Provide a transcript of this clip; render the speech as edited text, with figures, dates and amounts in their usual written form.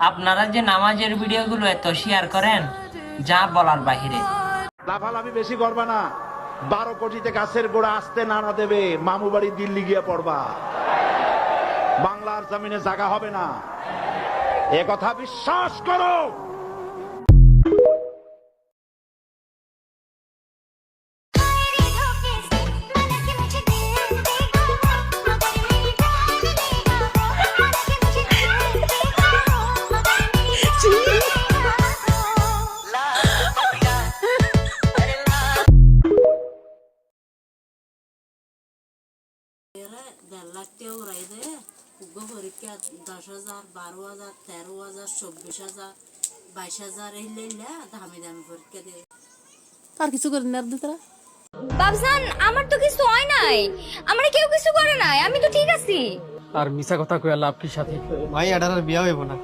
আপনারা যে নামাজের ভিডিওগুলো এত শেয়ার করেন যা বলার বাহিরে। লাফালাফি বেশি করবা না, 12 কোটিতে গাছের গোড়া আসতে নাড়া দেবে, মামু বাড়ি দিল্লি গিয়ে পড়বা, বাংলার জমিনে জায়গা হবে না, এ কথা বিশ্বাস করো। দেড় লাখ টাকা উড়াই দেয় পরীক্ষা 10,000, 12,000, 13,000, 24,000, 22,000 এই লইলা দামি দামি পরীক্ষা দিয়ে আর কিছু করেন না আপনি তারা? বাবজান আমার তো কিছু হয় নাই, আমরা কেউ কিছু করে নাই, আমি তো ঠিক আছি। আর মিছা কথা কইয়া লাভ কি সাথে? ভাই এটার বিয়া হইব না।